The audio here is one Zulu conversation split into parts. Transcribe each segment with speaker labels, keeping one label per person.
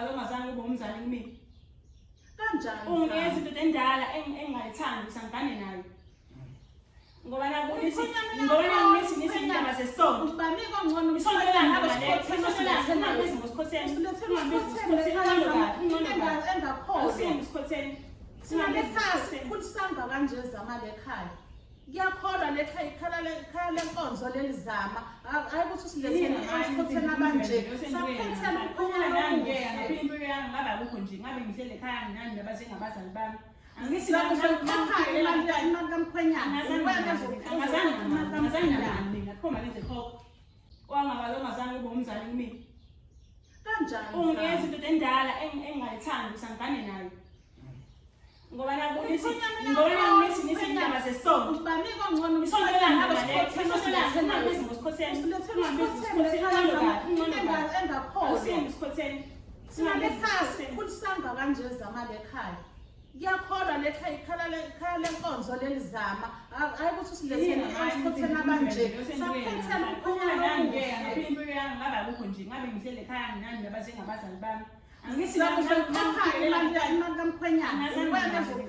Speaker 1: ungaba lo ngazange ube umzali kumina.
Speaker 2: Kanjani?
Speaker 1: Ungiyeza into endala engayithandi usangane nayo. Ngoba nakulithi ngoba ngithi indaba zesondo.
Speaker 2: Ubanika ngcono
Speaker 1: Isonto lelanga ngabe isikhotheni.
Speaker 2: Kulisanga kanje zama lekhaya. Ngiyakholwa lekhaya lenkonzo lelizama. Hayi ukuthi silethena isikhotheni abanje. Saphethela
Speaker 1: ukukhona nami impilo yami ngabe akukho nje ngabe ngihlele ekhaya nani nabaze ngabazali bami. Angithi
Speaker 2: lapho imali kamkhwenyana.
Speaker 1: Angazange mina khoma leze khokho. Wangaba lo ngazange ube umzali kumina.
Speaker 2: Kanjani?
Speaker 1: Ungiyeza into endala engayithandi usangane nayo. Ngoba nakulithi ngithi indaba zesondo.
Speaker 2: Ubanika ngcono
Speaker 1: Isonto lelanga ngabe isikhotheni.
Speaker 2: Kulisanga kanje zama lekhaya. Ngiyakholwa lekhaya lenkonzo lelizama. Hayi ukuthi silethena isikhotheni abanje. Saphethela
Speaker 1: ukukhona nami impilo yami ngabe akukho nje ngabe ngihlele ekhaya nani nabaze ngabazali bami. Angithi
Speaker 2: lapho imali kamkhwenyana.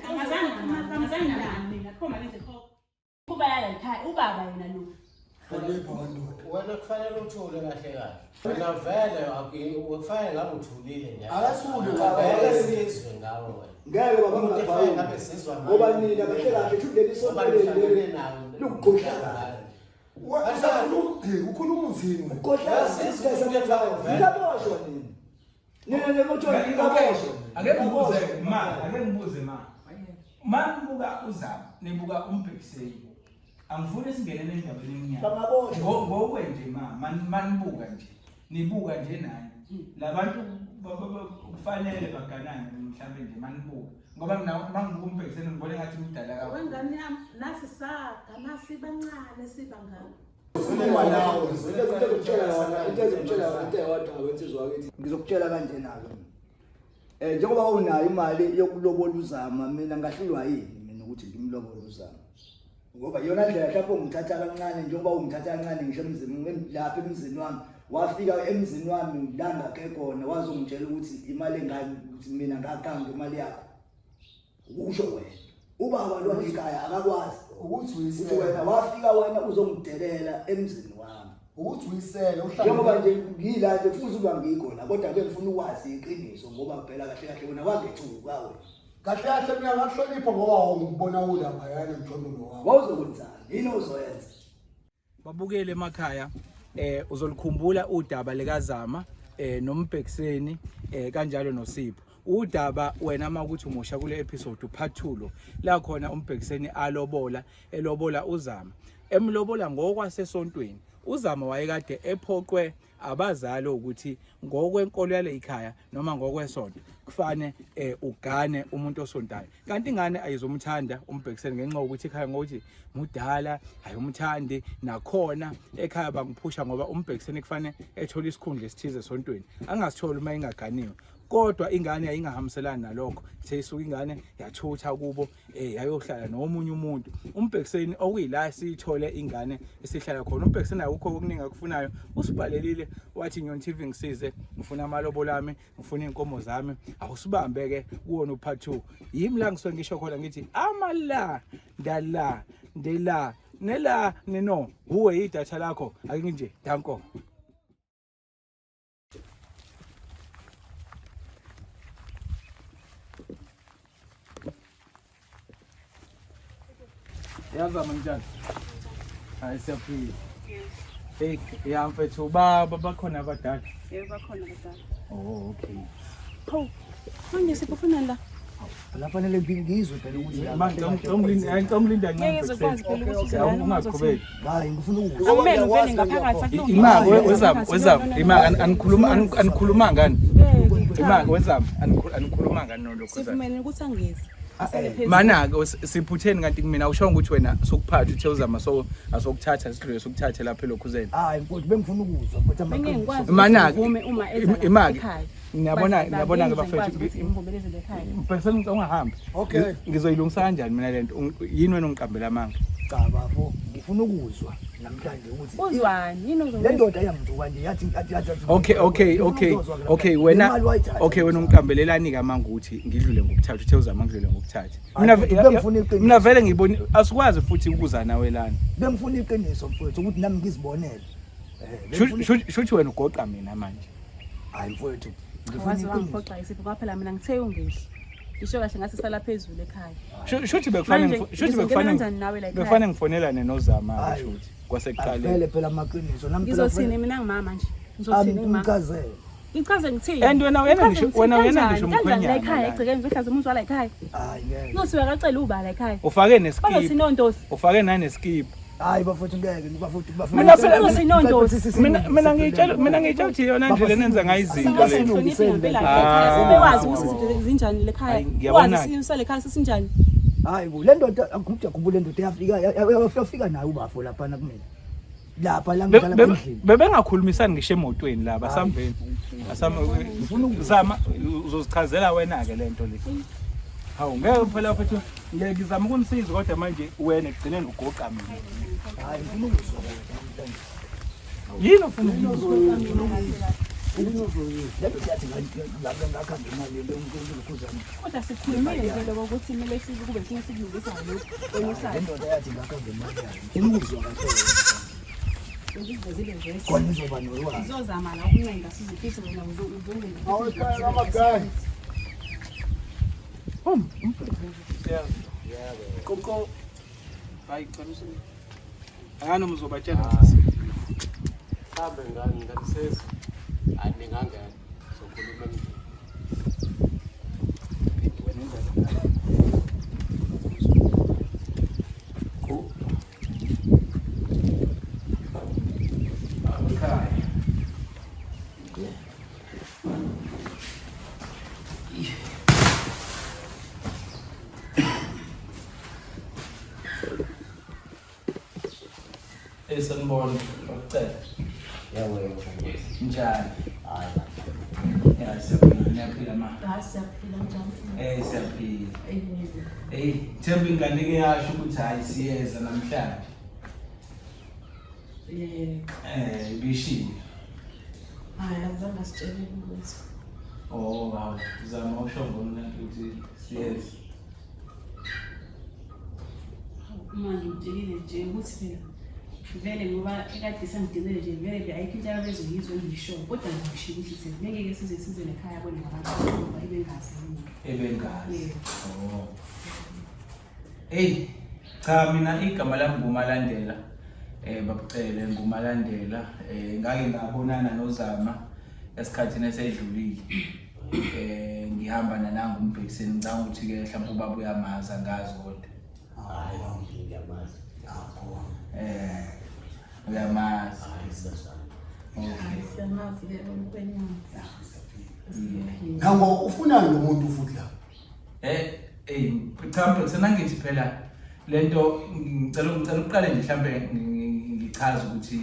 Speaker 1: Angazange mina khoma leze khokho. Kuba yala ekhaya ubaba yena lo.
Speaker 3: Wena kufanele uthule kahle kahle. Wena vele ukufanele ngabe uthulile nje.
Speaker 4: Akathule
Speaker 3: ngeke sizwe ngawe wena.
Speaker 4: Ngeke baba
Speaker 3: ngabe sizwa ngawe.
Speaker 4: Ngoba nina kahle kahle thulele isonto lokugqoshana. Ukhuluma uzini. Ugoshana sizwe ngiyabosha nini. Nene motshwa ngiyabosha.
Speaker 5: Ake ngibuze ma. Manibuka uzama, nibuka umbhekiseli. Angifuni singenele endabeni eminyaka.
Speaker 4: Bangabosha.
Speaker 5: Ngokwenje ma, manibuka nje. Nibuka nje nani. Labantu kufanele baganane mhlambe nje manibuka. Ngoba mangibuka umbhekiseli ngibone ngathi umdala kakhulu.
Speaker 2: Wengane yami nasi saga nasi bancane sibangana.
Speaker 4: Ngizokutshela kanje nalo. Njengoba unayo imali yokulobola uzama mina ngahlulwa yini mina ukuthi ngimlobola uzama. Ngoba yona ndlela lapho ngithatha kancane njengoba ungithatha kancane ngisho emzini lapha emzini wami wafika emzini wami la ngakhe khona wazongitshela ukuthi imali engani ukuthi mina ngakanga imali yakho. Ukusho wena ubaba lo ekhaya akakwazi ukuthi uyisele wena wafika wena uzongidelela emzini wami ukuthi uyisele uhlala njengoba nje ngila nje futhi uba ngikhona kodwa ke ngifuna ukwazi iqiniso ngoba phela kahle kahle wena wangethuka wena kahle kahle mina ngahlonipha ngoba ngibona ulapha yana emjondolo wami wawuzokwenzani yini uzoyenza
Speaker 5: Babukele emakhaya uzolikhumbula udaba lekazama nombhekiseni kanjalo noSipho. Udaba wena makuthi umusha kule episode part 2 lo la khona umbhekiseni elobola uzama emlobola ngokwasesontweni. Uzama wayekade ephoqwe abazali ukuthi ngokwenkolo yale ikhaya noma ngokwesonto kufane ugane umuntu osontayo. Kanti ingane ayizomthanda umbhekiseni ngenxa ukuthi ekhaya ngokuthi mudala ayumthandi nakhona ekhaya bangiphusha ngoba umbhekiseni kufane ethola isikhundla esithize esontweni angasitholi uma ingaganiwe. Kodwa ingane ayingahambiselana nalokho seyisuka ingane yathutha kubo yayohlala nomunye umuntu. Umbhekiseni okuyila sithole ingane esihlala khona. Umbhekiseni akukho okuningi akufunayo usibhalelile wathi Nyoni TV ngisize ngifuna amalobo lami ngifuna inkomo zami awusibambe ke kuwona upart 2 yimi la ngisuke ngisho khona ngithi amala ndala ndela nela neno uwe idatha lakho akinje danko. Yazama njani? Hayi siyaphila. Hey, yamfethu baba bakhona abadala.
Speaker 1: Yebo bakhona abadala.
Speaker 5: Oh, okay.
Speaker 1: Hawu, manje sifuna la.
Speaker 4: la fanele ngizwe phela ukuthi
Speaker 5: ngicomlinda
Speaker 1: ngeke ngizokwazi phela ukuthi
Speaker 5: ungaqhubeki.
Speaker 4: hayi ngifuna ukuzwa.
Speaker 1: Angibeni uvele ngaphakathi akulungile.
Speaker 5: Imake wezama imake anikhuluma ngani? Imake wezama anikhuluma ngani nolokho.
Speaker 1: Sivumene ukuthi angeze.
Speaker 5: Mana ke siphutheni kanti kumina usho ukuthi wena sokuphatha uthe uzama so asokuthatha isidlo sokuthatha lapha elokhuzeni.
Speaker 4: Hayi mfowethu bengifuna ukuzwa mfowethu
Speaker 1: ngeke ngikwazi
Speaker 5: mana
Speaker 1: uvume uma eza
Speaker 5: imake ngiyabona ke bafethu
Speaker 1: ngivumelezele ekhaya.
Speaker 5: Bese ungahambi.
Speaker 4: Okay.
Speaker 5: Ngizoyilungisa kanjani mina lento? Yini wena ungiqambela amanga?
Speaker 4: Cha bafo, ngifuna ukuzwa namhlanje ukuthi
Speaker 1: Uzwani? Yini
Speaker 4: le ndoda yamduka nje yathi
Speaker 5: Okay wena ungiqambelelani ke amanga ukuthi ngidlule ngokuthatha uthe uzama ngidlule ngokuthatha. Mina vele ngiboni asikwazi futhi ukuza nawe lana.
Speaker 4: Bengifuna iqiniso mfowethu ukuthi nami ngizibonele.
Speaker 5: Shuthi wena ugoqa mina manje.
Speaker 4: Hayi mfowethu,
Speaker 1: Wazi wangiphoxa isipho kwaphela mina ngithe ungehli. Isho kahle ngase sala phezulu ekhaya.
Speaker 5: Shuthi bekufanele ngifonelane noZama ke shuthi kwasekuqaleni.
Speaker 4: Vele phela amaqiniso nami phela
Speaker 1: Ngizothini mina ngimama nje. Ngizothini ngimama.
Speaker 4: Ngikazela.
Speaker 1: Ngichaze ngithini?
Speaker 5: And wena ngisho
Speaker 1: kanjani la ekhaya egcekeni ngihlaza umuntu wala ekhaya.
Speaker 4: Hayi ngeke.
Speaker 1: Nothi uyacela uba la ekhaya.
Speaker 5: Ufake neskip.
Speaker 1: Bazosinondosi.
Speaker 5: Ufake naneskip.
Speaker 4: Hayi bafuthu ngeke bafuthu.
Speaker 5: Mina ngitshela ukuthi yona ndlela nenza ngayo izinto le.
Speaker 1: Sibewazi ukuthi zinjani lekhaya. Wazi sisale ekhaya sisinjani.
Speaker 4: Hayi bo le ndoda akukujabule ndoda yafika nayo ubafo lapha na kumina. Lapha la ngihlala endlini.
Speaker 5: Bebengakhulumisani ngisho emotweni la basamveni. Zama uzozichazela wena ke lento le. Hawu ngeke phela futhi ngiyazama ukunisiza kodwa manje wena egcineni ugoqa mina.
Speaker 4: Hayi ngifuna ukuzwa.
Speaker 5: Yini ufuna ukuzwa?
Speaker 4: Ngakhambe imali bengikuzana.
Speaker 1: Kodwa sikhulumile nje lokho ukuthi kumele size kube isinto sikulungisa lokho. Wena usazi.
Speaker 4: Indoda yathi ngakhambe imali yayo. Ngimuzwa kahle.
Speaker 1: Ngizozile nje.
Speaker 4: Khona izoba nolwazi.
Speaker 1: Sizozama la ukuncenga sizifise wena uzongena.
Speaker 4: Awukhaya amagani.
Speaker 5: Koko hayi qanisa. Akana umzobatshela.
Speaker 3: Mhlambe nganisese andingangena sokhuluma
Speaker 5: Sanibona ukucela.
Speaker 3: yawe
Speaker 5: Njani?
Speaker 3: hayi
Speaker 5: Siyaphila ma.
Speaker 1: Siyaphila njani?
Speaker 5: Siyaphila. Themba ingane ke yasho ukuthi hayi siyeza namhlanje. Bishini.
Speaker 1: Hayi azange asitshele ukuthi.
Speaker 5: Wow, uzama ushongo mina ukuthi siyeza.
Speaker 1: Manje ngitshekile nje ukuthi phela vele ngoba ekade sangidinele nje vele ayikho into abezoyizwa ngisho kodwa ngisho ukuthi ngeke size ekhaya bona ngabantu ngoba
Speaker 5: ebengazi. Cha mina igama lami nguMalandela. Bakucele nguMalandela. Ngake ngabonana noZama esikhathini esedlulile. Ngihamba nananga umbhekiseni ngicanga ukuthi ke mhlawumbe ubaba uyamaza ngazi kodwa.
Speaker 3: hayi ngiyamazi
Speaker 5: uyamazi.
Speaker 1: Siyamazi ke umkhwenyana.
Speaker 6: Ngakho ufuna lo muntu futhi la.
Speaker 5: Cha mphela ngithi phela lento ngicela uqale nje mhlambe ngichaze ukuthi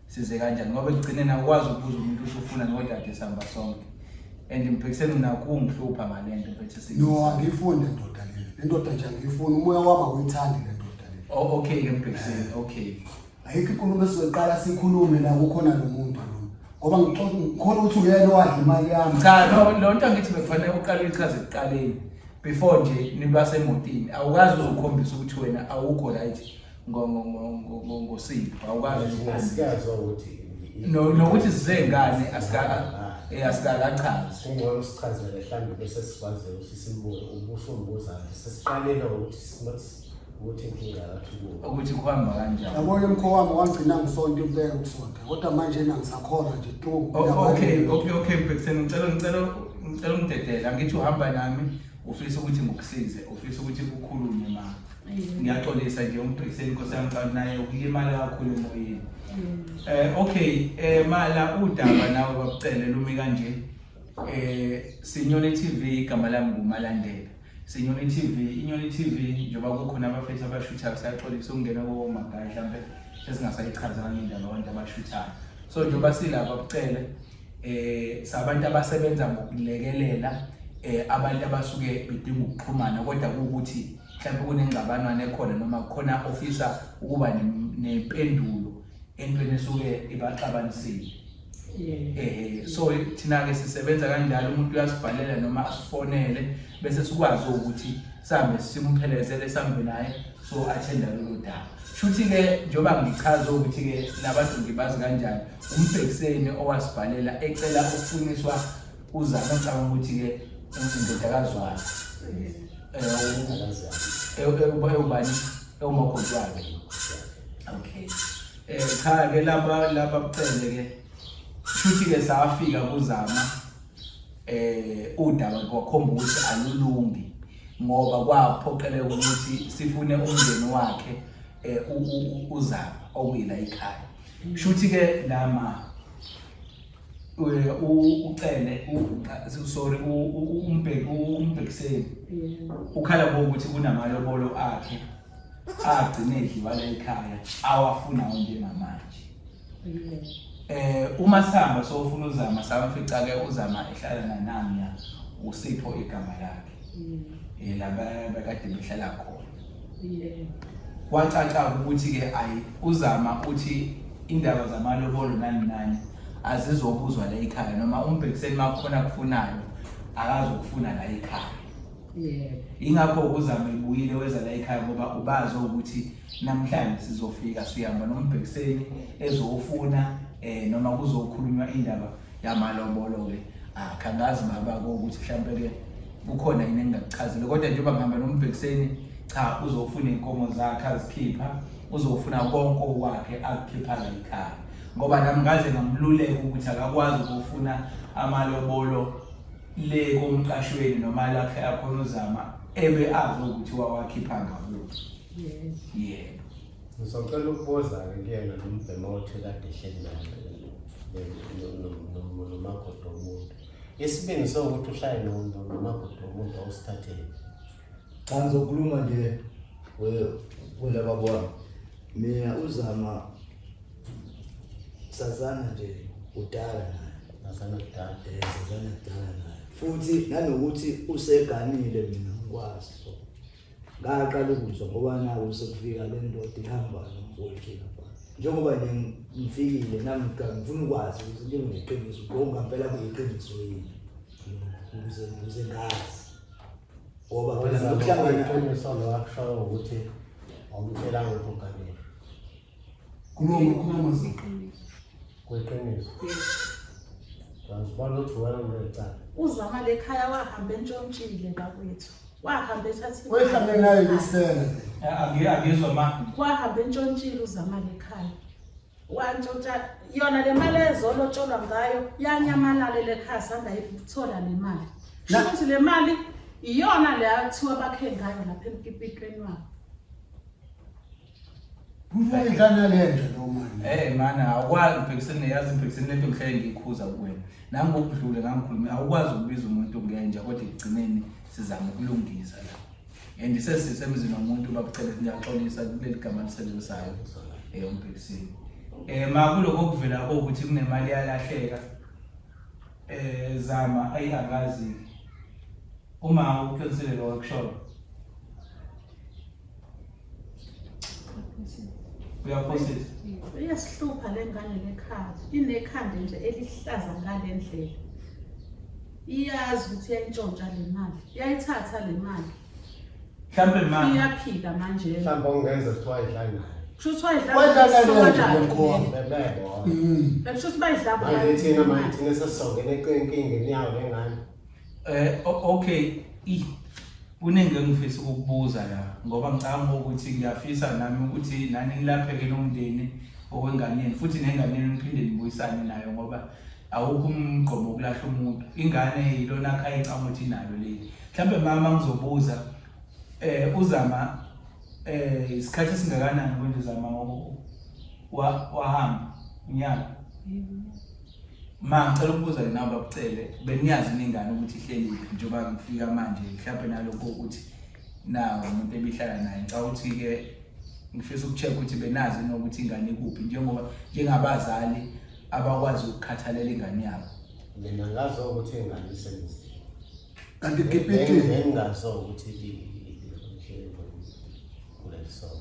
Speaker 5: size kanjani ngoba egcineni akwazi ukubuza umuntu usufuna kodwa ade sihamba sonke. And imphekiseni unakho ungihlupha ngalento mfethu sithi.
Speaker 6: No angifuni le ndoda le. Le ndoda nje angifuni umoya wami awuyithandi le ndoda le.
Speaker 5: Okay ke mphekiseni okay.
Speaker 6: Ayikho inkulumo esizoqala sikhulume la kukhona lo muntu lo. Ngoba ngikholwa ukuthi uyena wadla imali yami.
Speaker 5: Cha lo nto ngithi bekufanele uqale uyichaze ekuqaleni before nje niba semotini. Awukazi uzokhombisa ukuthi wena awukho right ngosipho. Awukazi
Speaker 3: ngasikazi ukuthi
Speaker 5: nokuthi size ngane asikakachazi.
Speaker 3: kungcono usichazele mhlambe bese sikwazi ukuthi simbuze ubusumbuza sesiqalela ukuthi inkinga yathi
Speaker 5: ukuthi kuhamba kanjani.
Speaker 6: Yabona umkho wami wangcina ngisonto ibeka ukusonta. Kodwa manje nangisakhona nje tu.
Speaker 5: Okay mphekiseni ngicela ungidedela ngithi uhamba nami ufisa ukuthi ngikusize ufisa ukuthi ukukhulume ma. Ngiyaxolisa nje umphekseni Nkosi yami kanti naye ukuyimali kakhulu emoyeni. Okay mala udaba nawe bakucele lumi kanje. Sinyoni TV igama lami nguMalandela. Sinyoni TV, Inyoni TV njengoba kukhona abafethu abashuthayo siyaxolisa ukungena komagaya mhlambe sesingasayichaza kanye indaba abantu abashuthayo. So njengoba silapha bakucele sabantu abasebenza ngokulekelela abantu abasuke bedinga ukuxhumana kodwa ukuthi mhlawumbe kunengxabanwana ekhona noma khona ofisa ukuba nempendulo entweni esuke ibaxabanisile. So thina ke sisebenza kanjalo, umuntu uyasibhalela noma asifonele bese sikwazi ukuthi sihambe simphelezele sihambe naye so athenda lelo daba. Shuthi ke njoba ngichaza ukuthi ke labantu ngibazi kanjani, umbhekiseni owasibhalela ecela ukufuniswa uzama ngicabanga ukuthi ke indodakazi wakhe ubani ewumakhosi wakhe. Okay. Cha ke lapha kucele ke shuthi ke safika kuzama udaba kwakhomba ukuthi alulungi ngoba kwaphoqeleka ukuthi sifune umndeni wakhe uzama okuyila ekhaya. Shuthi ke lama ucele sorry umbhekiseni ukhala ukuthi kunamalobolo akhe agcine edliwa la ekhaya awafuna njengamanje. Uma sihamba sofuna uzama samfica ke uzama ehlala nanami ya uSipho igama lakhe. Laba bekade behlala khona. Kwacaca ukuthi ke ayi uzama uthi indaba zamalobolo nani azizobuzwa la ekhaya noma umbhekiseni makhona kufunayo akazokufuna la ekhaya. Ingakho uzama ibuyile weza la ekhaya ngoba ubazi ukuthi namhlanje sizofika sihamba nombhekiseni ezofuna noma kuzokhulunywa indaba yamalobolo ke akhangazi baba ukuthi mhlambe ke kukhona yini engingakuchazile kodwa njengoba ngihamba nombhekiseni cha uzofuna inkomo zakhe azikhipha uzofuna konke okwakhe akukhipha la ekhaya ngoba nami ngaze ngamluleka ukuthi akakwazi ukufuna amalobolo le komqashweni noma lakhe akhona uzama ebe azi ukuthi wawakhipha ngakuphi. Yebo.
Speaker 3: Ngizocela ukubuza ke kuyena nombhemo othi kade ehleli nomakoti womuntu. Isibingi sokuthi ushaye nomakoti womuntu awusithathele.
Speaker 4: Cha ngizokhuluma nje welaba bwana. Mina uzama sazana nje udala naye.
Speaker 3: Sazana kudala.
Speaker 4: Sazana kudala naye. Futhi nanokuthi useganile mina ngikwazi so. Ngaqala ukuzwa ngoba nawe sekufika le ndoda ihamba nomfowethu lapha. Njengoba nje ngifikile nami ngifuna ukwazi ukuthi njengeqiniso konke ngempela kuyiqiniso yini. Ukuze ngazi. Ngoba phela ukuhlangana
Speaker 3: iqiniso lowakushayo ukuthi awumtshelanga ukuganela.
Speaker 6: Khuluma
Speaker 3: Kweqiniso. Ngizibona ukuthi wena ulecala.
Speaker 2: Uzama lekhaya wahamba entshontshile bakwethu. Wahamba esathi
Speaker 6: wehlangene naye lisela.
Speaker 5: Akizwa ma.
Speaker 2: Wahamba entshontshile uzama lekhaya. Wantshontsha yona le mali ezolotsholwa ngayo yanyamalale lekhaya sangayithola le mali. Ukuthi le mali iyona le athiwa bakhe ngayo lapha emkipitweni wabo.
Speaker 6: Uyidlana lenje lo manje.
Speaker 5: Mana awukwazi ubhekisene yazi ubhekisene lento ngihlale ngikhuza kuwena. Nami ngokudlule ngangikhuluma awukwazi ukubiza umuntu ngenja kodwa ekugcineni sizama ukulungisa la. And sesisemzini womuntu bakucela ngiyaxolisa kuleli gama lisebenzayo umbhekiseni. Makuloko okuvela ukuthi kunemali yalahleka zama ayangazi uma uqinisele lo workshop uyaphosisa
Speaker 2: iyasihlupha lengane lekhaya inekhanda nje elihlaza ngale ndlela iyazi ukuthi iyayintshontsha le mali iyayithatha le mali
Speaker 5: mhlambe manje
Speaker 2: iyaphika manje
Speaker 3: Mhlawumbe ungenza kuthiwa idlanga.
Speaker 2: kusho
Speaker 6: Wayidlala lenje lenkomo.
Speaker 3: Bebebo.
Speaker 2: kusho bayidlala
Speaker 3: Manje thina sesizongena enkingeni yawo lengane.
Speaker 5: Okay kuningi engifisa ukukubuza la ngoba ngicabanga ukuthi ngiyafisa nami ukuthi nani nilapheke nomndeni okwenganeni futhi nenganeni niphinde nibuyisane nayo ngoba awukho umgqomo okulahla umuntu ingane yilona khaya icama ukuthi nayo le mhlambe mama ngizobuza uzama isikhathi singakanani kwenze uzama wahamba unyaka ma ngicela ukubuza le namba bakucele beniyazi ningane ukuthi ihleli njengoba ngifika manje mhlawumbe naloko ukuthi nawo umuntu ebihlala naye ngicela ukuthi ke ngifisa ukucheck ukuthi benazi nokuthi ingane ikuphi njengoba njengabazali abakwazi ukukhathalela ingane yabo
Speaker 3: mina ngazo ukuthi ingane isebenze
Speaker 6: kanti GPT
Speaker 3: ngazo ukuthi kulesona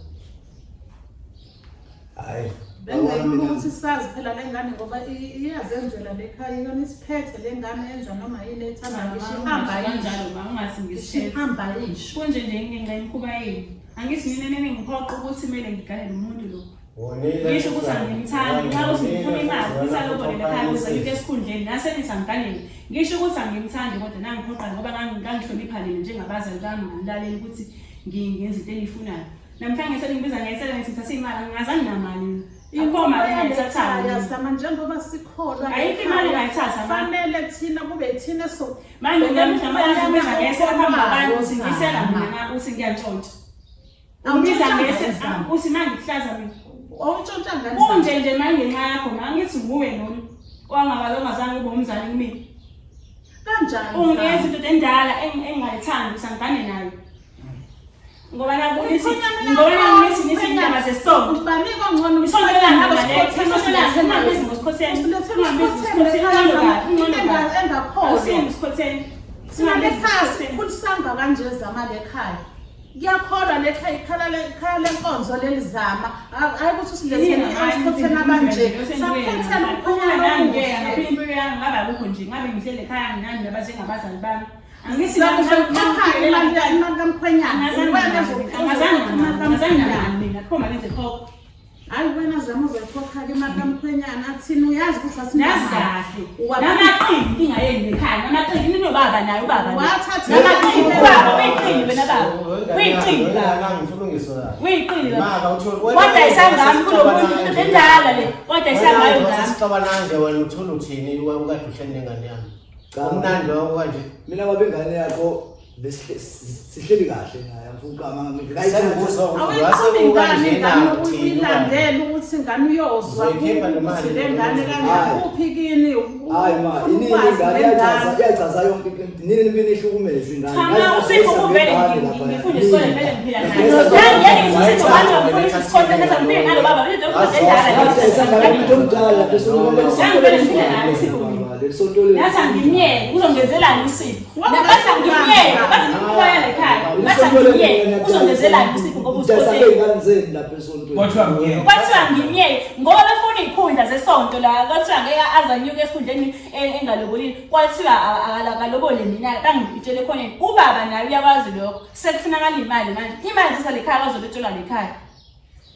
Speaker 3: hayi
Speaker 2: bengeke ukuthi sazi phela lengane ngoba iyazenzela lekhaya yona isiphethe lengane yenza noma yini ethanda ngisho ihamba
Speaker 1: kanjalo ungathi ngisiphethe
Speaker 2: ihamba yisho
Speaker 1: konje nje ngenxa imkhuba yini angithi mina ngiphoqa ukuthi kumele ngigane nomuntu lo ngisho ukuthi angimthandi nxa uthi ngifuna imali ngisalobole lekhaya ukuze ngike esikhundleni nasenithi angiganeni ngisho ukuthi angimthandi kodwa nangiphoqa ngoba ngangihlonipha nina njengabazali bami ngilaleli ukuthi ngenze into engiyifunayo namhlanje sengibiza ngiyisela ngithi ngithatha imali ngingazange namali ikhoma ngiyithatha
Speaker 2: sama njengoba sikholwa
Speaker 1: ayikho imali ngayithatha
Speaker 2: fanele thina kube thina so
Speaker 1: manje ngamhlanje ngiyisela phamba abantu ngisela mina uthi ngiyantshontsha awubiza ngiyisela uthi manje ngihlaza mina
Speaker 2: awuntshontsha ngani
Speaker 1: kunje nje manje ngenxa yakho mangithi nguwe noma ongazange ube umzali kimi
Speaker 2: kanjani
Speaker 1: ungenza into endala engayithandi usangane nayo ngoba nakuthi ngoba ngithi indaba zesonto
Speaker 2: ubanika ngcono
Speaker 1: isonto ngabo sikhotheni
Speaker 2: kulisanga kanje zama lekhaya ngiyakholwa lekhaya ikhala lenkonzo lelizama ayikuthi usilethele asikhotheni abanje sakhothela
Speaker 1: ukuphuma ngeke ngaba lokho nje ngabe ngihlele ekhaya nginani nabazengabazali bami angithi
Speaker 2: imali kamkhwenyana
Speaker 1: ngazange mina khoma lenze khokho
Speaker 2: hayi wena zama uzoyikhokha-ke imali kamkhwenyana athini uyazi ukuthi
Speaker 1: asinazi kahle namaqingi ingayeni ekhaya namaqingi nini baba nayo baba namaqingi baba uyiqini wena baba uyiqini baba uyiqini kodwa isangami kulo muntu endala le kodwa isangayo ngami
Speaker 3: sicabana nje wena uthola uthini ukade uhleli nengane yami umnandi lokho kanje
Speaker 4: mina ngoba ingane yakho sihleli kahle naye ngifukama
Speaker 2: uyilandele ukuthi ingane uyozwa ukuthi le ngane kuphi kini
Speaker 4: hayi ma inini ingane iyachaza yonke into nini impini ihlukumeza ingane
Speaker 1: cha usipho vele ngifunda isikole vele ngiphila naye ngeke ngithi abantu bafuna isikole neza ngiphila nalo baba into
Speaker 4: omdala
Speaker 1: Nasa ngimyeke uzongezelana usipho. Nabasa ngimyeke bazikukhwela ekhaya. Nasa ngimyeke uzongezelana usipho ngoba
Speaker 4: usikhotheni lapha esontweni.
Speaker 1: Kwathiwa ngimyeke ngoba befuna izikhundla zesonto la kwathiwa ngeke azanyuke esikhundleni engalobolile. Kwathiwa akalobole mina bangipitshele khona ubaba naye uyakwazi lokho. Sekufunakala imali manje. Imali zisalekhaya bazobethola lekhaya.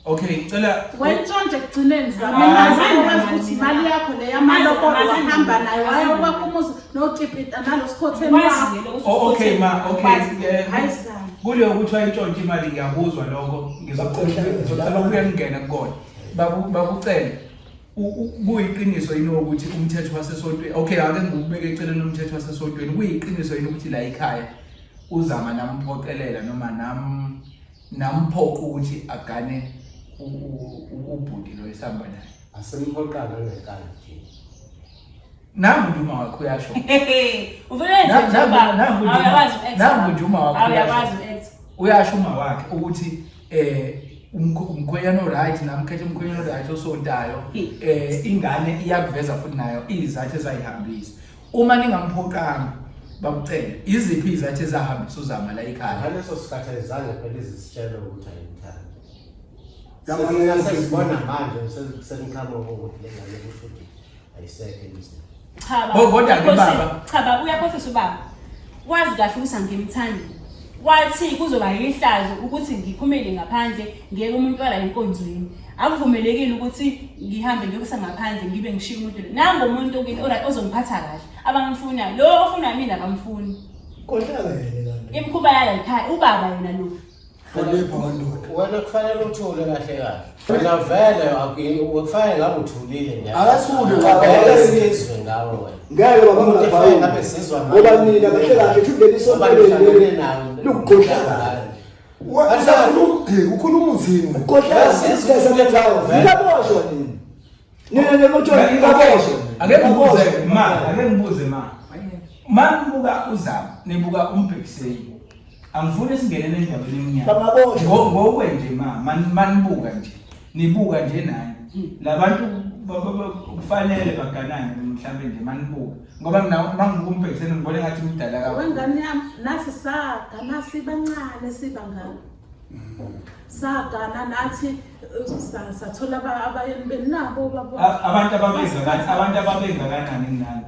Speaker 5: Okay, cela
Speaker 2: wentshontshe ekugcineni zamina ukuthi imali yakho le yamalokolo wahamba nayo wayokwakho umuzi notipita nalo sikhotheni wakho.
Speaker 5: Okay ma, okay. Kuleyo ukuthi wayintshontshe imali ngiyakuzwa lokho ngizocela ukuyangena kukona. Bakucela kuyiqiniso yini ukuthi umthetho wasesontweni okay ake ngikubeke eceleni umthetho wasesontweni kuyiqiniso yini ukuthi la ekhaya uzama namphoqelela noma namphoqa ukuthi agane ubhuti lo esihamba naye
Speaker 3: asimphoqana ngekani nje
Speaker 5: nangu Juma wakho uyasho
Speaker 1: uvele nje baba awuyawazi
Speaker 5: nangu Juma wakho
Speaker 1: awuyawazi
Speaker 5: uyasho uma wakhe ukuthi umkhwenyana right namkhethe umkhwenyana right osontayo ingane iyakuveza futhi nayo izathu ezayihambisa uma ningamphoqanga bakucela iziphi izathu ezahambisa uzama la ekhaya
Speaker 3: ngaleso sikhathi ayizange phela izisitshela ukuthi ayimthandi yamana sesibona manje senikhama ukuthi lengane ukuthi ayisekho emzini
Speaker 5: kodwa ke baba
Speaker 1: cha uyaphofisa ubaba wazi kahle ukuthi angimthandi wathi kuzoba yihlazo ukuthi ngiphumele ngaphandle ngeke umuntu wala enkonzweni akuvumelekile ukuthi ngihambe ngiyokusa ngaphandle ngibe ngishiya umuntu nango umuntu ozongiphatha kahle abangifuna lo ofuna mina abamfuni
Speaker 4: kodwa-ke
Speaker 1: imkhuba yala ekhaya ubaba yena lo
Speaker 3: wena kufanele uthule kahle kahle wena vele ukufanele ngabe uthulile nje
Speaker 6: akathule
Speaker 3: ngawe wena
Speaker 4: ngeke babangabhayi ngoba nina kahle kahle thulele isonto lukugodla
Speaker 6: ukhuluma uthini
Speaker 4: kodwa sesizayo ngiyabosha nina nemotshoni ngiyabosha
Speaker 5: ake ngibuze mangibuka uzama nibuka umbhekiseni angifuni singenele endabeni eminyaka ngokwenje manibuka nje nibuka nje nani labantu kufanele baganane mhlawumbe nje manibuka ngoba mina mangibumbhekisene ngibone ngathi umdala kakhulu
Speaker 2: wengane yami nathi sagana sibancane sibangana sagana nathi sathola abayeni benabo
Speaker 5: abantu ababengakanani kunani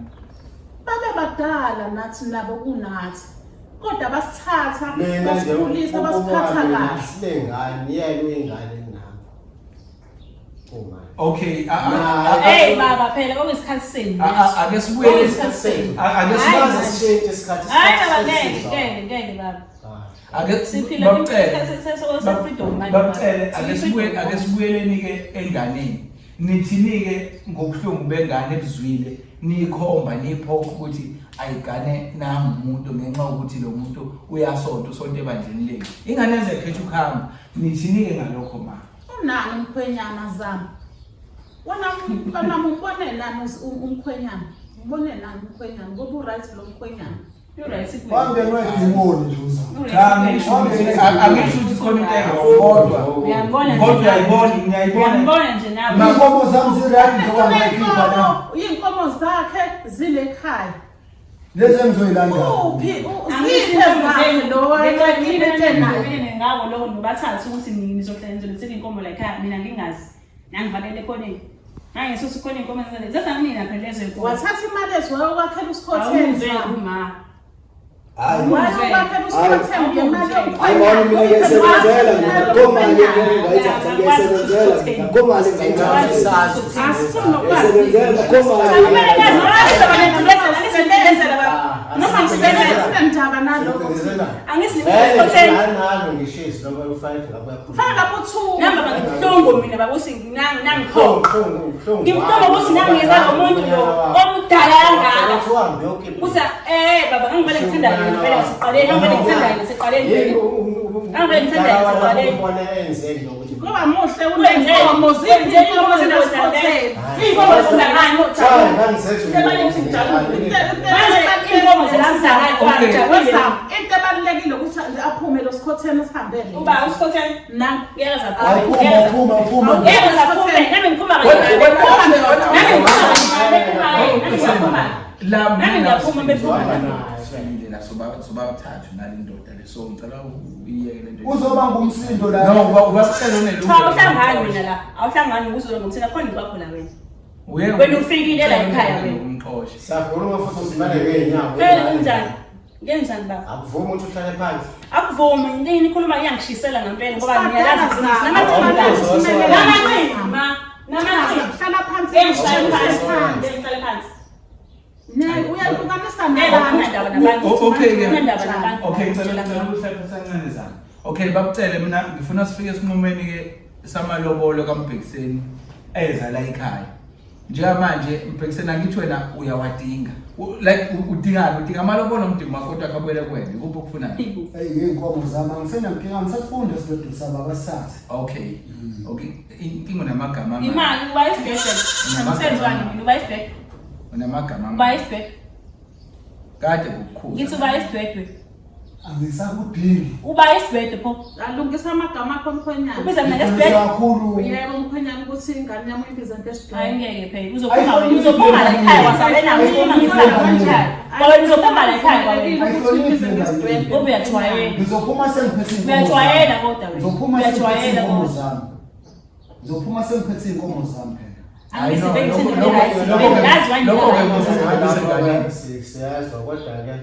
Speaker 2: babe badala nathi nabo kunathi kodwa basithatha basikhulisa basiphatha kahle
Speaker 3: silengane yena uyingane nami
Speaker 5: okay
Speaker 1: hey baba phela okuyisikhathi seni
Speaker 5: ake sibuyele
Speaker 3: isikhathi
Speaker 1: hayi baba ngeke baba
Speaker 5: ake
Speaker 1: siphila freedom
Speaker 5: ake sibuyeleni ke enganeni nithini-ke ngobuhlungu bengane ebuzwile nikhomba niphokha ukuthi ayigane nami umuntu ngenxa yokuthi lo muntu uyasonta usonto ebandleni lethu ingane ezekhetha ukuhamba nithini-ke ngalokho ma
Speaker 2: unani umkhwenyana zami wona umbone nani umkhwenyana umbone nani umkhwenyana ngoba uright lo mkhwenyana
Speaker 6: Wangenwe idimoni nje uzama.
Speaker 5: Angisho ukuthi khona into engakhodwa. Ngiyayibona
Speaker 1: nje nawe.
Speaker 6: Inkomo zami ziradi ngoba ngayikhipha la.
Speaker 2: Inkomo zakhe zile ekhaya.
Speaker 6: Lezi engizoyilanda.
Speaker 2: Uphi uziphe lo ekade
Speaker 1: naye ngawo lo nobathatha ukuthi nizohlenzela ukuthi inkomo la ekhaya mina ngingazi. Nangivalele khoneni. Hayi so sikhona inkomo zale. Zasanina phela lezo inkomo.
Speaker 2: Wathatha imali eziwayo ukwakhela usikhotheni
Speaker 1: uma.
Speaker 6: Hayi
Speaker 2: wakhe usikhotheni ngemali
Speaker 4: ayibona mina ngiyasebenzela ngikoma ngiyayithatha ngiyasebenzela ngikoma ngiyayithatha
Speaker 2: asifuna ukwazi
Speaker 4: ngiyasebenzela
Speaker 2: ngoba muhle unenkomo zinenkomo zinezikhotheni inkomo zingani into ebalulekile ukuthi aphume lo sikhotheni esihambele
Speaker 1: uba usikhotheni ngiyeza
Speaker 6: Phuma
Speaker 1: ngiyeza nami ngiphuma
Speaker 5: sobathathu nali ndoda leso ngicela uyiyeke lento
Speaker 6: uzoba ngumsindo la.
Speaker 5: no ubacela onelungelo
Speaker 1: cha awuhlangani wena la awuhlangani ukuzoba ngomthela khona ngibakho la wena wena ufikile la ekhaya wena
Speaker 5: umxoshi
Speaker 3: sakhuluma futhi usimane ngeenyawo
Speaker 1: phela kunjani ngenzani baba
Speaker 3: akuvumi ukuthi uhlale phansi
Speaker 1: akuvumi yini ikhuluma iyangishisela ngempela ngoba ngiyalazi ukuthi
Speaker 2: hlala phansi
Speaker 1: ngihlale phansi
Speaker 2: uyayibunganisa
Speaker 5: okay ngicela uhlale sancane zami okay bakucele mina ngifuna sifike esinqumeni ke samalobolo kaMbhekiseni eza la ekhaya njengamanje Mbhekiseni angithi wena uyawadinga like udinga amalobolo umdingo wakho kodwa akabuyele kwena ikuphi okufunayo
Speaker 6: Ngiyinkomo zami angisena nkinga ngisafunda sibedu sababasathu.
Speaker 5: okay inkingo namagama
Speaker 1: imali uba isibhedlela namsenzwani mina uba isibhedlela
Speaker 5: unamagama
Speaker 1: uba isibhedlela
Speaker 5: kade kukhulu
Speaker 1: ngithi uba isibhedlela
Speaker 6: Angisakudingi.
Speaker 1: uba isibhedlela pho
Speaker 2: alungisa amagama akho mkhwenyana
Speaker 1: ubiza mina esibhedlela
Speaker 6: Kakhulu.
Speaker 2: yebo mkhwenyana ukuthi ingane yami uyibiza ngesibhedlela
Speaker 1: hayi ngeke phela uzophuma la ekhaya wasabena ngizima ngisaba kanjani ngoba uzophuma la ekhaya kwawena ubuyajwayela
Speaker 6: Ngizophuma sengiphethe inkomo.
Speaker 1: uyajwayela kodwa wena
Speaker 6: Ngizophuma sengiphethe
Speaker 1: uyajwayela
Speaker 6: inkomo
Speaker 1: kodwa
Speaker 6: zami. Ngizophuma sengiphethe inkomo zami phela.
Speaker 3: siyazwa kodwa-ke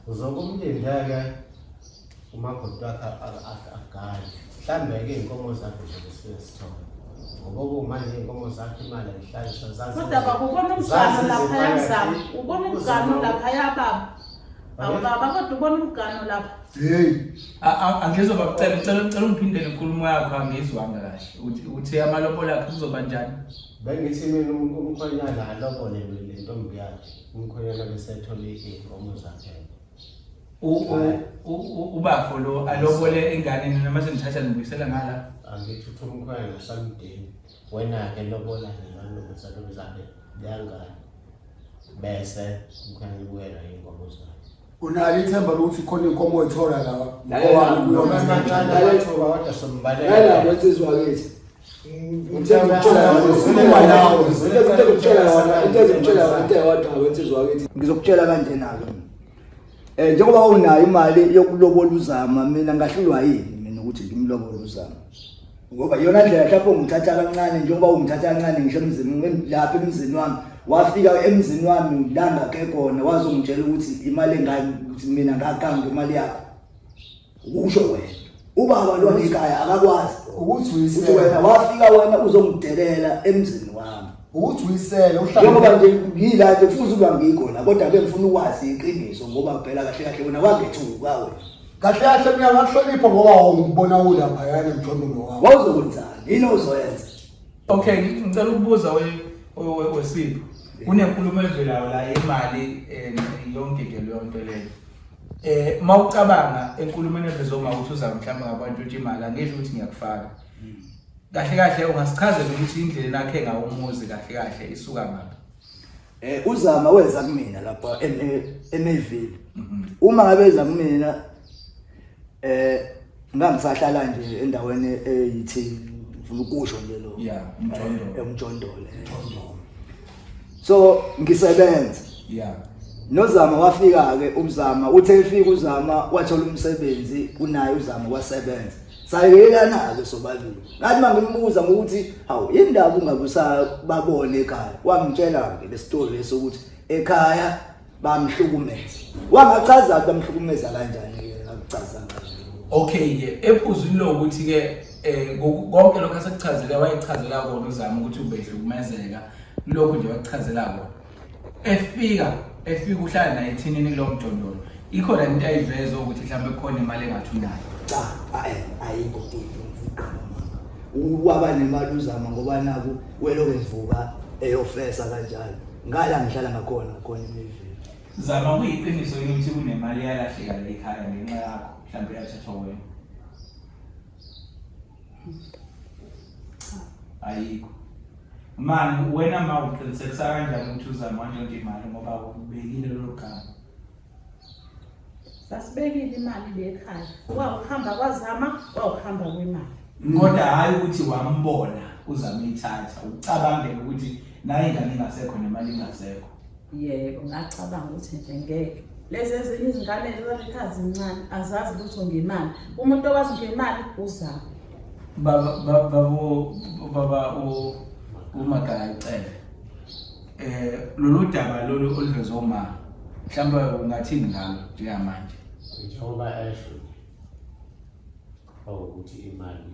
Speaker 3: uzobe umlindi-ke umakoti wakhe agale mhlawumbe-ke iy'nkomo zakhe zobe sifike sithole ngoba kumanje iy'nkomo zakhe imali ayihlalisa
Speaker 2: kodwa bakubona umgano laphaya zami ubona umgano laphaya baba awubaba kodwa ubona umgano lapha
Speaker 6: Hey.
Speaker 5: Angizoba ngicela ungiphindele inkulumo yakho angizwanga kahle uthi amalobolo akhe kuzoba njani
Speaker 3: bengithi mina umkhonyana alobole le ntombi yakhe umkhonyana besethole iy'nkomo zakhe
Speaker 5: ubafo lo alobole ingane nina mase nithatha nibuyisela ngala
Speaker 3: angithi uthi umkhonyana samdeni wena-ke lobola-ke nanobesalobezakhe leyangane bese umkhonyana ibuyela iy'nkomo zakhe
Speaker 6: Unalo ithemba lokuthi khona inkomo oyithola la.
Speaker 3: Ngoba kancane abathoba kodwa sombalela.
Speaker 4: Yala wensizwa kithi. Ngizokutshela kanjena-ke njengoba unayo imali yokulobola uZama mina ngahlulwa yini mina ukuthi ngimlobola uZama ngoba yona ndlela lapho ngithatha kancane njengoba ungithatha kancane ngisho emzini lapha emzini wami wafika emzini wami la ngake khona wazongitshela ukuthi imali engani ukuthi mina ngakanga imali yakho usho wena ubaba lo ekhaya akakwazi ukuthi wena wafika wena uzongidelela emzini wami
Speaker 6: ukuthi uyisele
Speaker 4: njengoba nje ngila nje futhi uba ngikhona kodwa ke ngifuna ukwazi iqiniso ngoba phela kahle kahle wena wangethuka wena
Speaker 6: kahle kahle mina ngakuhlonipha ngoba ngibona ulapha yana emjondolo wakho
Speaker 4: wawuzokwenzani yini ozoyenza
Speaker 5: okay ngicela ukubuza wesipho kunenkulumo evelayo la imali yonke ke leyo nto leyo mawucabanga enkulumeni evezoma ukuthi uza mhlawumbe ngabantu ukuthi imali angisho ukuthi ngiyakufaka kahle kahle ungasichazela ukuthi indlela nakhe ngawumuzi kahle kahle isuka ngapha
Speaker 4: uZama wenza kumina lapha eMayville uma ngabe eza kumina ngangisahlala nje endaweni eyithi ngifuna ukusho nje lo emjondolo so ngisebenza noZama wafika ke uZama uthe efika uZama wathola umsebenzi unaye uZama wasebenza sayelana ke sobabili ngathi mangimbuza ngokuthi hawu indaba ungabusababone ekhaya wangitshela ke lestory lesokuthi ekhaya bamhlukumeza wangachaza bamhlukumeza kanjani ke ngakuchaza kanjani
Speaker 5: okay ke ephuzwini lo ukuthi ke konke lokho asekuchazela wayechazelela kona uZama ukuthi ubehlukumezeka lokho nje wakuchazela kona efika uhlala naye ethinini lo mjondolo ikhona into ayiveza ukuthi mhlawumbe kukhona imali engathunayo
Speaker 4: cha ayikho ubaba nemali uZama ngoba naku weloke ngivuka eyofesa kanjalo ngala ngihlala ngakhona eMayville
Speaker 5: Zama kuyiqiniso ukuthi kunemali yalahleka la ekhaya ngenxa yakho mhlawumbe yathathwa wena ayikho manje wena mawuqinisekisa kanjani ukuthi uZama yonke imali ngoba ubekile lo gama
Speaker 2: sasibekile imali le ekhaya wawuhamba kwaZama wawuhamba kwemali
Speaker 5: kodwa hayi ukuthi wambona uZama ithatha ucabangela ukuthi naye ingane ingasekho nemali ingasekho
Speaker 2: yebo ngacabanga ukuthi nje ngeke lezi ezinye izingane ezikhaya zincane azazi lutho ngemali umuntu owazi ngemali uZama
Speaker 5: baba uMagaya ucela lolu daba lolu olivezwe uma mhlawumbe ungathini ngalo njengamanje
Speaker 3: njengoba esho ukuthi imali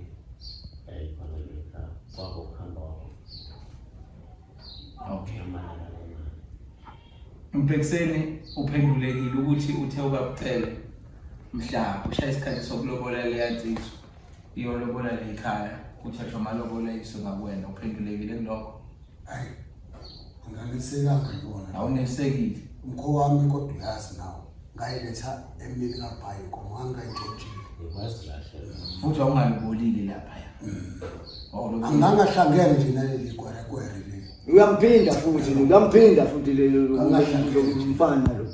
Speaker 3: ayifaneleka kwabo kuhamba kwabo
Speaker 5: okay Mpekiseni uphendulekile ukuthi uthe ubabucele mhla ushaya isikhathi sokulobola leyansizwa iyolobola la ekhaya uthatha amalobola isuka kuwena uphendulekile kulokho
Speaker 6: hayi ngangisekanga ngibona
Speaker 5: awunesekile
Speaker 6: umkho wami kodwa uyazi nawo ngayiletha emini kaBhayi ngoba ngangayitshela
Speaker 3: ngibazilahlela
Speaker 5: futhi awungalibolile lapha
Speaker 6: angangahlangene nje naleli kwere leli
Speaker 4: uyamphinda futhi lelo mfana lo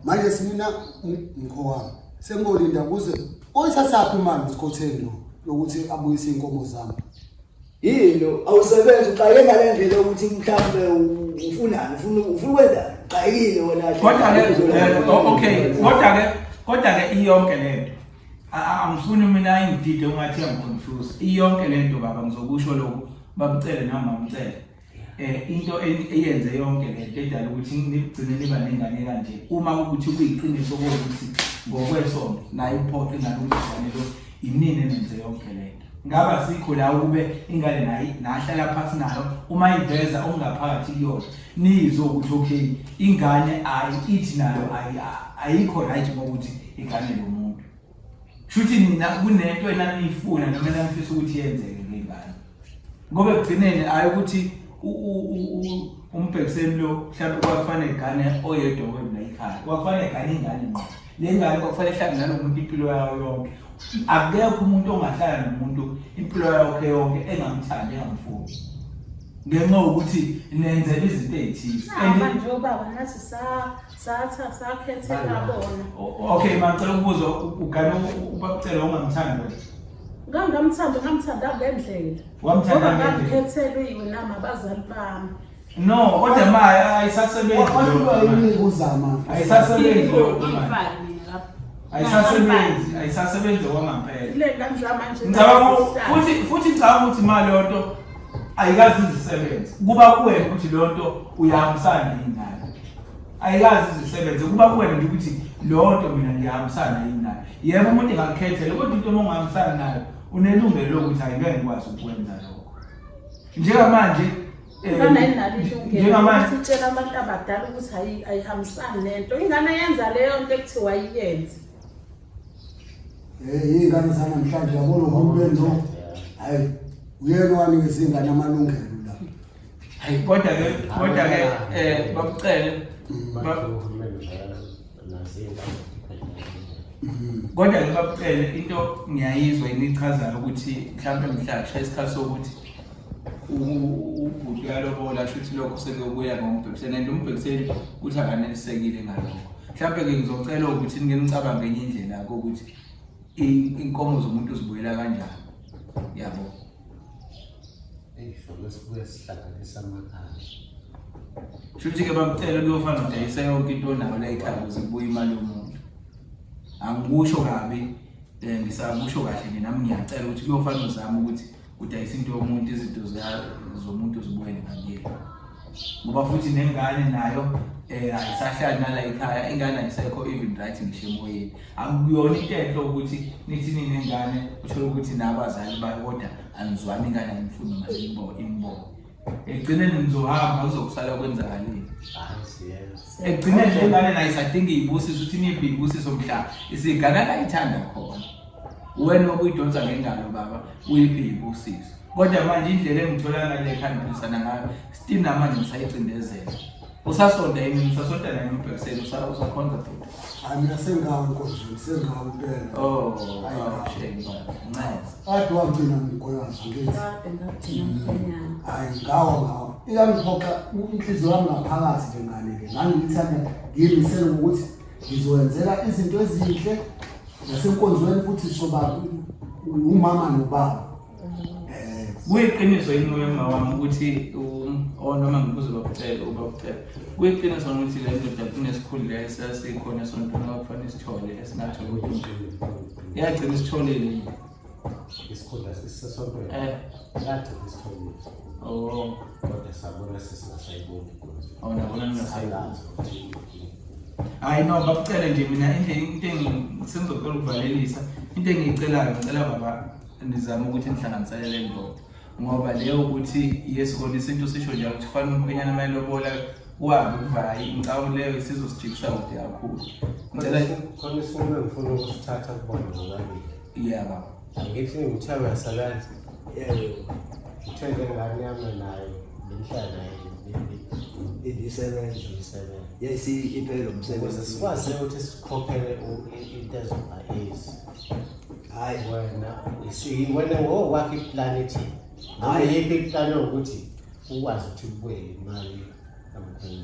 Speaker 6: manje simina umkho wami sengolinda kuze oyithathaphi imali esikhotheni lo lokuthi abuyise inkomo zami
Speaker 4: yini awusebenza uqale ngalendlela ukuthi mhlambe ufunani ufuna kwenzani qayile wena
Speaker 5: kodwa ke iyonke lento angifuni mina ingidide ungathi ngiconfuse iyonke lento baba ngizokusho lokho babucele noma umcele into eyenze yonke lento edala ukuthi nigcine niba nengane kanje uma ukuthi kuyiqiniso ukuthi ngokwesonto nayo iphoqe ingane ukufanele inini nenze yonke lento ngaba sikho la ukube ingane nayi nahlala phansi nayo uma iveza ongaphakathi kuyona nizo ukuthi okay ingane ayithi nayo ayikho right ngokuthi ingane lomuntu shuthi nina kunento enanifuna noma nanifisa ukuthi yenzeke ngengane ngoba egcineni ayukuthi umbhekiseni lo mhlawumbe kwakufanele ingane oyedwa wena ekhaya kwakufanele ingane ngqo le ngane kwakufanele ihlale nalomuntu impilo yayo yonke akekho umuntu ongahlala nomuntu impilo yakhe yonke engamthandi engamfuni ngenxa ukuthi nenzela izinto ezithile
Speaker 2: manje ubaba nathi sakhethela bona
Speaker 5: okay manje ukubuza ugane ubakucela ungamthandi wena
Speaker 2: ngamthanda ngendlela.
Speaker 5: Wamthanda
Speaker 2: Ngoba
Speaker 5: ngendlela.
Speaker 2: ngikhethelwe nami abazali bami.
Speaker 5: No, kodwa manje ayisasebenzi.
Speaker 6: Kwathiwa yini uzama?
Speaker 5: Ayisasebenzi lokho manje.
Speaker 1: Ngifani mina lapho.
Speaker 5: Ayisasebenzi okwangempela.
Speaker 2: Le ngane zami nje.
Speaker 5: Ngicabanga futhi ngicabanga ukuthi imali lonto ayikazi izisebenze. Kuba kuwena ukuthi lonto uyahambisana yini nayo. Ayikazi izisebenze kuba kuwena nje ukuthi lonto mina ngiyahambisana yini nayo. Yebo umuntu engakhethela kodwa into ongahambisana nayo unelungelo lokuthi ayingeke ngikwazi ukwenza lokho. Njengamanje
Speaker 2: njengamanje sitshela abantu abadala ukuthi ayihambisani nento. Ingane yenza leyo nto ekuthiwa ayiyenze.
Speaker 6: Ingane zanamhlanje yabona uhulumeni lo. Hayi uyena wanikeza ingane amalungelo la.
Speaker 5: Hayi kodwa ke bakucele kodwa ke bakucele into ngiyayizwa inichazayo ukuthi mhlawumbe mhla kushaya isikhathi sokuthi ubhuti yalobola shuthi lokho sekuyobuya ngombhekiseni and umbhekiseni uthi akanelisekile ngalokho. Mhlawumbe ke ngizocela ukuthi ngenicabange enye indlela yakho ukuthi inkomo zomuntu uzibuyela kanjani. Yabo.
Speaker 3: Sibuye sihlanganisa amakhaya.
Speaker 5: Shuthi ke bakucela kuyofana udayisa yonke into onayo la ekhaya ukuze kubuye imali yomuntu. Angikusho kabi ngisakusho kahle nje nami ngiyacela ukuthi kuyofana uzama ukuthi udayisa into yomuntu izinto zomuntu zibuyele ngakuyena. Ngoba futhi nengane nayo ayisahlali nala ekhaya ingane ayisekho even right ngisho emoyeni. Akuyona into enhle ukuthi nithi ningane uthola ukuthi nabazali bayo kodwa anizwani ingane ayifuni imali imbono. Egcineni nizohamba kuzokusala kwenzakalini. Egcineni ingane nayo isadinga izibusiso uthi niphi izibusiso mhla isigana la ithanda khona. Wena okuyidonsa ngengalo baba uyiphi izibusiso. Kodwa manje indlela engithola ngale khaniphisana ngayo still namanje ngisayicindezela. Usasonda yini usasonda naye umbhekiseni usakhonza futhi.
Speaker 6: Hayi mina sengawe inkonzo sengawe impela.
Speaker 5: Oh, shame baba.
Speaker 6: Ade wangcina ngikoyazi ngithi. Hayi ngawo. Iyangiphoqa inhliziyo yami ngaphakathi nje ngane ke. Ngani ngithanda ngiyimisela ukuthi ngizowenzela izinto ezinhle nasenkonzweni futhi soba umama nobaba.
Speaker 5: Kuyiqiniso yini wema wami ukuthi noma ngibuze bakucela kuyiqiniso ukuthi le ndoda kunesikhundla esasikhona esontweni okufanele isithole esingathola ukuthi yagcina isitholile
Speaker 3: isikhundla sisesontweni kade isitholile. Kodwa sabona sesingasayiboni inkonzo.
Speaker 5: Nabona ningasayiboni. Hayi no bakucela nje mina into engizocela ukuvalelisa into engiyicelayo ngicela baba nizama ukuthi nihlanganisele le ndoda. Ngoba leyo ukuthi yesikole isinto sisho nje ukuthi kufanele umkhwenyana mayilobola wabe kuvayi ngicabanga leyo isizosijikisa kude kakhulu. Ngicela
Speaker 3: khona isinqumo ngifuna ukusithatha kubona ngokabili.
Speaker 5: Baba.
Speaker 3: Angithi ngithawe yasalanzi.
Speaker 4: Yebo.
Speaker 3: Uthenge ngane yami nayo benhlala nayo
Speaker 4: isebenza. Yes iphelo umsebenzi.
Speaker 3: Sikwazi ukuthi sikhokhele into ezoba
Speaker 4: Hayi
Speaker 3: wena ngokwakho iplanethi. Hayi yiphi iplane ukuthi ukwazi ukuthi ubuye imali kamkhulu.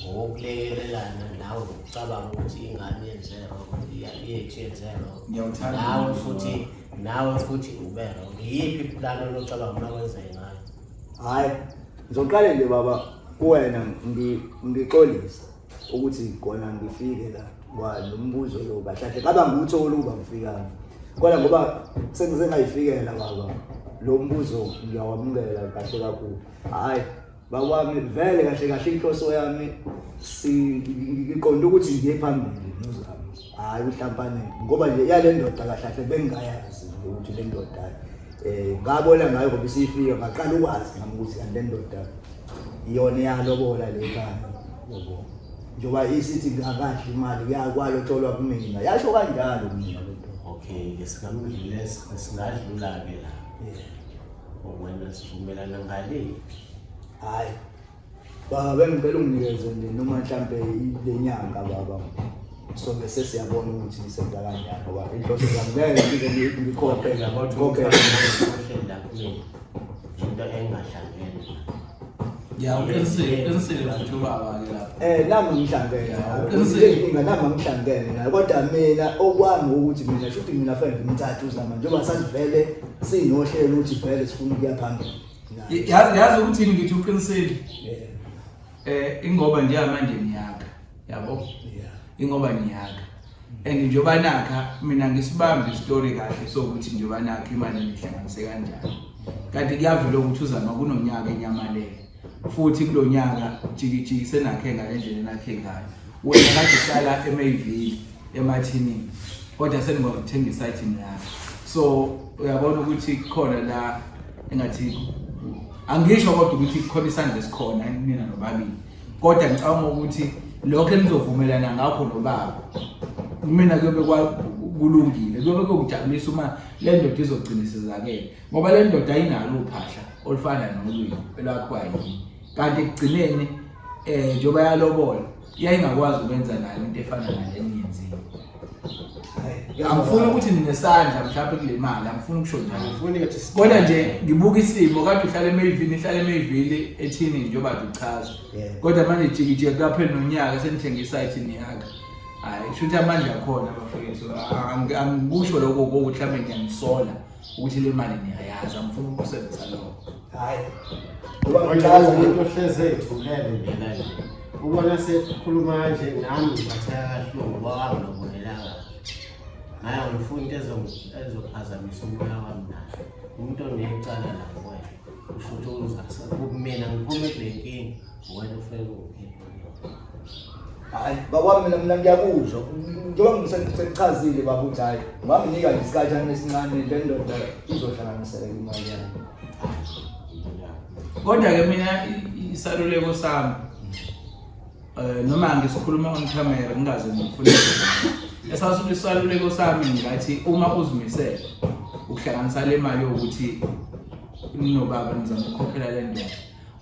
Speaker 3: Ngokulekelelana nawe ukucabanga ukuthi ingane yenzero yenzero. Nawe futhi ubero. Yiphi iplane onocabanga makwenze ngayo?
Speaker 4: Hayi ngizoqala nje baba kuwena ngixolisa ukuthi khona ngifike la nombuzo lo kahle kaba nguthola ukuba ngifika. Kodwa ngoba sengizengayifikela baba lo mbuzo ngiyawamukela kahle kakhulu. Hayi bakwami vele kahle inhloso yami ngiqonda ukuthi ngiye phambili nozama. Hayi uhlampane ngoba nje yale ndoda kahle bengayazi ukuthi le ndoda ngabona ngayo ngoba isifika ngaqala ukwazi nami ukuthi le ndoda iyona yalobola le khaya yebo. Njoba isithi ngakahle imali kuyakwalotsholwa kumina yasho kanjalo mina lento.
Speaker 3: Okay ngesingamdlule singadlula ke la. Wena sivumelana ngale.
Speaker 4: Hayi baba bengicela unginikeze nje noma mhlambe lenyanga baba sobe sesiyabona ukuthi senza kanjani ngoba inhloso yami ngeke ngikhophe
Speaker 3: ngabokhokhe la kumina into engahlangene.
Speaker 5: Ya uqinisele futhi ubaba ke lapho.
Speaker 4: Nami ngihlangene. Nami ngihlangene. Kodwa mina okwami ukuthi mina futhi mina fanele ngimthathe uZama njengoba sasivele sinohlelo ukuthi vele sifuna ukuya phambili.
Speaker 5: Yazi ukuthi ngithi uqinisele. Ingoba njengamanje niyaka. Yabo? Ingoba niyaka. And njengoba nakha mina ngisibambe istory kahle sokuthi njengoba nakha imali ngihlanganise kanjani. Kanti kuyavela ukuthi uZama kunonyaka enyamalele. Futhi kulonyaka jikijiki senakhe ngalendlela nakhe ngayo. Wena kade uhlala eMayville eMartini. Kodwa seningokuthenga isite yakho. So uyabona ukuthi khona la engathi angisho kodwa ukuthi khona isandla esikhona nina nobabili. Kodwa ngicabanga ukuthi lokho enizovumelana ngakho nobaba. Mina kuyobe kulungile. Kuyobe kujabulisa uma le ndoda izogcinisezakela. Ngoba le ndoda ayinalo uphahla olufana nolwini elakho yini. Kanti ekugcineni njengoba yalobola iyayingakwazi ukwenza nayo into efana nale niyenzile. Angifuni ukuthi ninesandla mhlawumbe kule mali, angifuni ukusho njalo. Kodwa nje ngibuka isimo kade uhlala eMayville ethini njengoba uchaza. Kodwa manje jikijike kaphela nonyaka senithenga isite niyaka. Hayi shuthi amandla akhona bafethu. Angikusho lokho ukuthi mhlawumbe ngiyangisola ukuthi le mali niyayazi, angifuni ukusebenzisa lokho.
Speaker 4: Hayi.
Speaker 3: Ngoba into hleze ethulele njena nje. Ubona sekukhuluma kanje nami ngibathatha kahle ngoba wangilobonelanga. Hayi ngifuna into ezophazamisa umoya wami nayo. Umuntu onecala la ngoba usho ukuthi uzakasa kumina ngiphume kulenkingi wena ufike kuphi.
Speaker 4: Hayi baba mina ngiyakuzwa. Njengoba ngisengichazile baba ukuthi hayi ngami nika isikhathi esincane le ndoda izohlanganisela imali yami.
Speaker 5: Kodwa ke mina isaluleko sami noma ngisikhuluma on camera ngingaze ngifundise. Esasuke isaluleko sami ngathi uma uzimisela ukuhlanganisa le mali yokuthi nobaba nizama ukukhokhela le ndoda.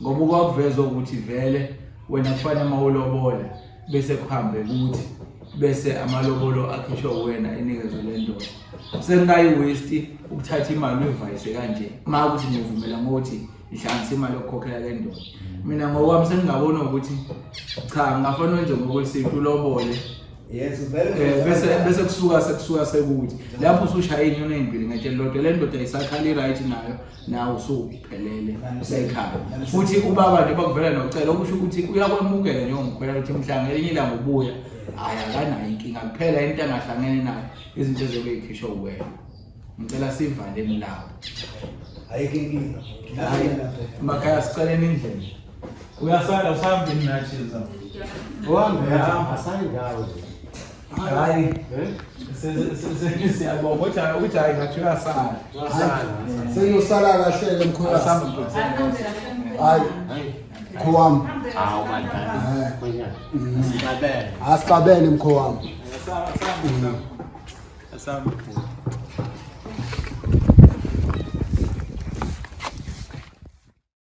Speaker 5: Ngoba ukwakuvezwa ukuthi vele wena kufanele mawulobola bese kuhambe ukuthi bese amalobolo akhishwe wena enikezwe le ndoda. Sengayi waste ukuthatha imali uyivayise kanje. Makuthi ngivumela ngokuthi ihlanganisa imali yokukhokhela le ndoda. Mina ngokwami sengingabona ukuthi cha ngafana nje ngokwesithu ulobole.
Speaker 4: Yes vele
Speaker 5: Bese kusuka sekuthi lapho usushaya inyoni ezimbili ngetshe lodwa le ndoda isakhali right nayo usuphelele sekhaya. Futhi ubaba nje bakuvela nocela okusho ukuthi uyakwemukela njengomkhwela ukuthi mhlanga elinye ilanga ubuya hayi akanayo inkinga kuphela into engahlangene nayo izinto ezobe ikhishwa wena. Ngicela sivale emlapho.
Speaker 4: ayikho inkinga.
Speaker 5: Makhaya sicaleni indlela. Uyasala usambe nathi Zama.
Speaker 3: Uhambe hamba sayindawo.
Speaker 5: Hayi siyabonga ukuthi hayi ngathi uyasala.
Speaker 6: Seyosala kahle emkhulu sami. Hayi mkho wami.
Speaker 3: Hawu badala. Kwenya.
Speaker 6: Asibabele mkho wami.
Speaker 5: Asamba.